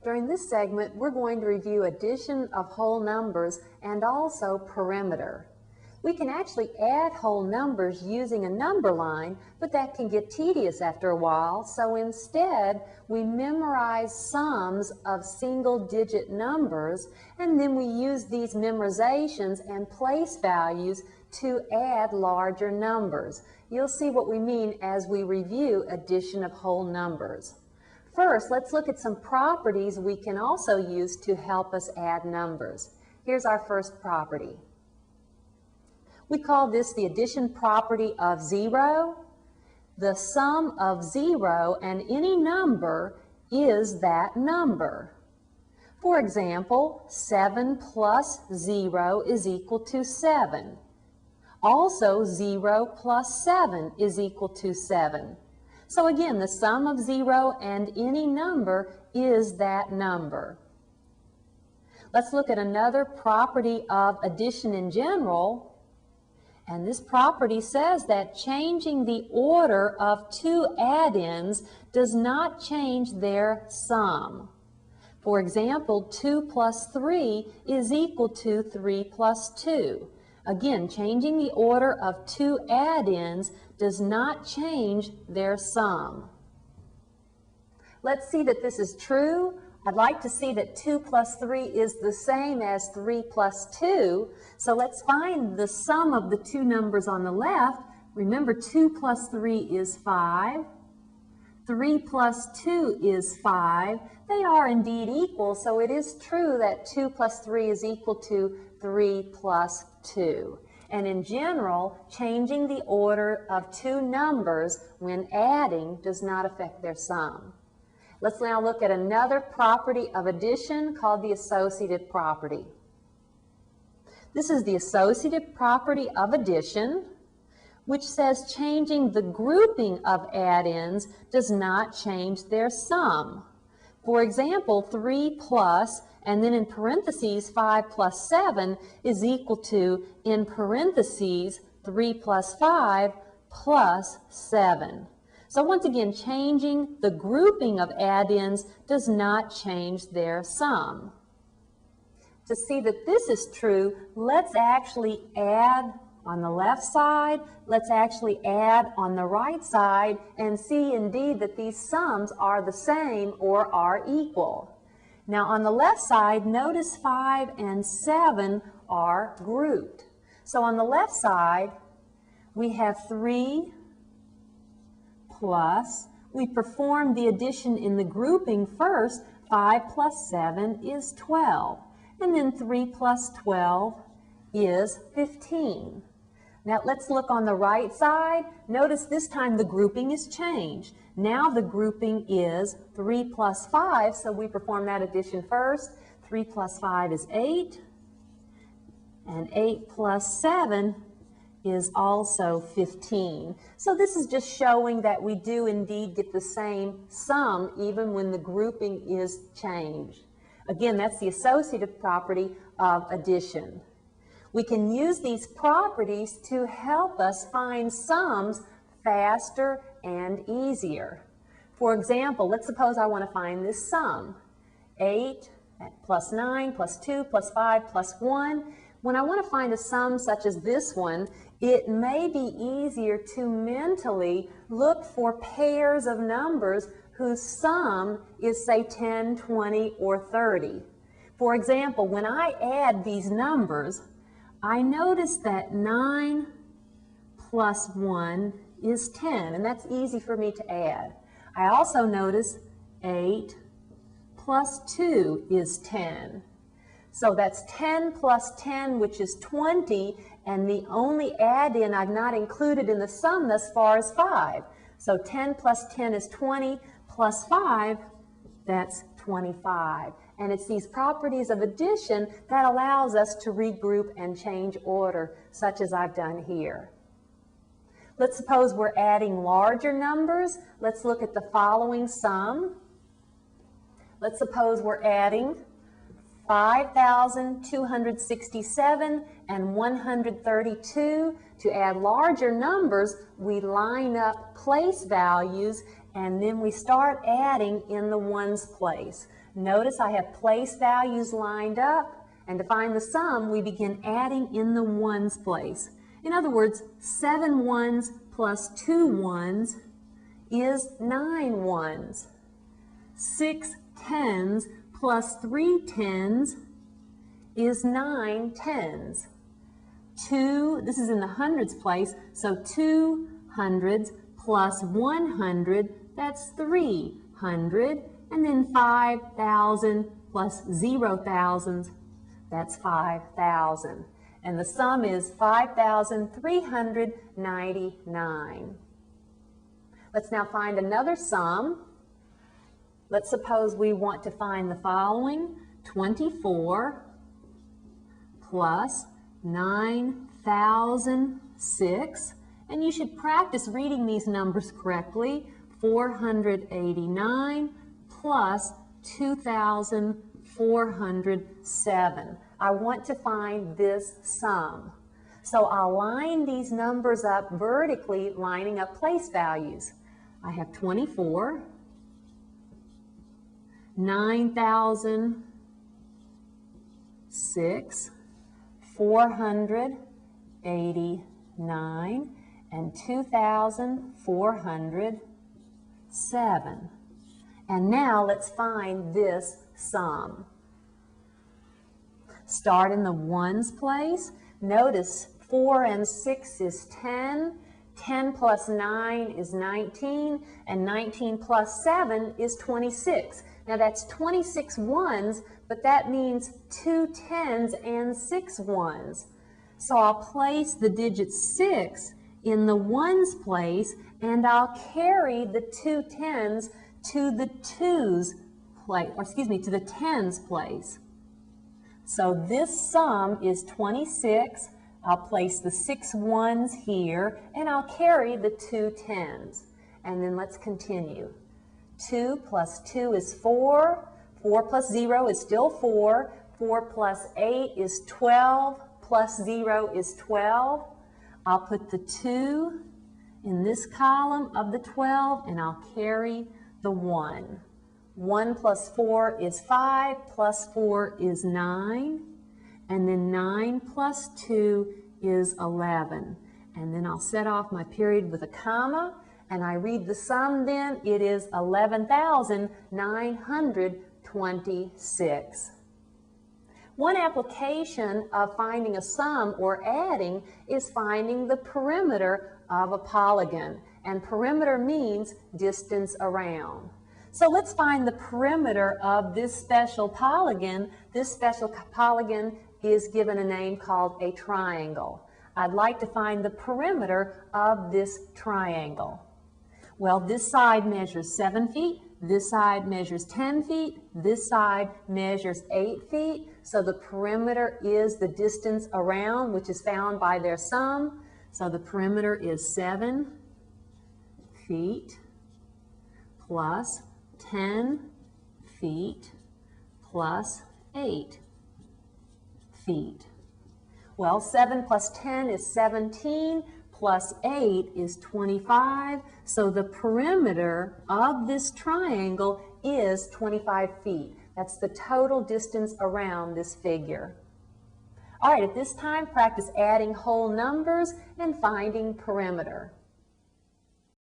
During this segment, we're going to review addition of whole numbers and also perimeter. We can actually add whole numbers using a number line, but that can get tedious after a while, so instead we memorize sums of single-digit numbers, and then we use these memorizations and place values to add larger numbers. You'll see what we mean as we review addition of whole numbers. First, let's look at some properties we can also use to help us add numbers. Here's our first property. We call this the addition property of 0. The sum of 0 and any number is that number. For example, 7 plus 0 is equal to 7. Also, 0 plus 7 is equal to 7. So again, the sum of 0 and any number is that number. Let's look at another property of addition in general. And this property says that changing the order of two add-ins does not change their sum. For example, 2 plus 3 is equal to 3 plus 2. Again, changing the order of two add-ins does not change their sum. Let's see that this is true. I'd like to see that 2 plus 3 is the same as 3 plus 2. So let's find the sum of the two numbers on the left. Remember, 2 plus 3 is 5. 3 plus 2 is 5. They are indeed equal, so it is true that 2 plus 3 is equal to 3 plus 2. And in general, changing the order of two numbers when adding does not affect their sum. Let's now look at another property of addition called the associative property. This is the associative property of addition, which says changing the grouping of add-ins does not change their sum. For example, 3 plus, and then in parentheses 5 plus 7 is equal to, in parentheses, 3 plus 5 plus 7. So once again, changing the grouping of add-ins does not change their sum. To see that this is true, let's actually add on the left side, let's actually add on the right side, and see indeed that these sums are the same or are equal. Now on the left side, notice 5 and 7 are grouped. So on the left side, we have 3 plus, we perform the addition in the grouping first. 5 plus 7 is 12. And then 3 plus 12 is 15. Now let's look on the right side. Notice this time the grouping is changed. Now the grouping is 3 plus 5, so we perform that addition first. 3 plus 5 is 8. And 8 plus 7 is also 15. So this is just showing that we do indeed get the same sum even when the grouping is changed. Again, that's the associative property of addition. We can use these properties to help us find sums faster and easier. For example, let's suppose I want to find this sum. 8 plus 9 plus 2 plus 5 plus 1. When I want to find a sum such as this one, it may be easier to mentally look for pairs of numbers whose sum is, say, 10, 20, or 30. For example, when I add these numbers, I notice that 9 plus 1 is 10, and that's easy for me to add. I also notice 8 plus 2 is 10. So that's 10 plus 10, which is 20, and the only add-in I've not included in the sum thus far is 5. So 10 plus 10 is 20, plus 5, that's 25. And it's these properties of addition that allows us to regroup and change order, such as I've done here. Let's suppose we're adding larger numbers. Let's look at the following sum. Let's suppose we're adding 5,267 and 132. To add larger numbers, we line up place values and then we start adding in the ones place. Notice I have place values lined up, and to find the sum, we begin adding in the ones place. In other words, 7 ones plus 2 ones is 9 ones. 6 tens plus 3 tens is 9 tens. This is in the hundreds place, so 2 hundreds plus 100, that's 300, and then 5,000 plus 0 thousands, that's 5,000. And the sum is 5,399. Let's now find another sum. Let's suppose we want to find the following: 24 plus 9,006, and you should practice reading these numbers correctly. 489 plus 2,407. I want to find this sum. So I'll line these numbers up vertically, lining up place values. I have 24, 9,006, 489, and 2,407. And now let's find this sum. Start in the ones place. Notice 4 and 6 is 10. 10 plus 9 is 19, and 19 plus 7 is 26. Now that's 26 ones, but that means 2 tens and 6 ones. So I'll place the digit 6 in the ones place, and I'll carry the 2 tens to the twos place, or excuse me, to the tens place. So this sum is 26. I'll place the 6 ones here, and I'll carry the 2 tens. And then let's continue. 2 plus 2 is 4. 4 plus 0 is still 4. 4 plus 8 is 12. Plus 0 is 12. I'll put the 2 in this column of the 12, and I'll carry the 1. 1 plus 4 is 5, plus 4 is 9, and then 9 plus 2 is 11. And then I'll set off my period with a comma, and I read the sum then. It is 11,926. One application of finding a sum or adding is finding the perimeter of a polygon. And perimeter means distance around. So let's find the perimeter of this special polygon. This special polygon is given a name called a triangle. I'd like to find the perimeter of this triangle. Well, this side measures 7 feet, this side measures 10 feet, this side measures 8 feet. So the perimeter is the distance around, which is found by their sum. So the perimeter is 7 feet plus 10 feet plus 8 feet. Well, 7 plus 10 is 17, plus 8 is 25, so the perimeter of this triangle is 25 feet. That's the total distance around this figure. All right, at this time, practice adding whole numbers and finding perimeter.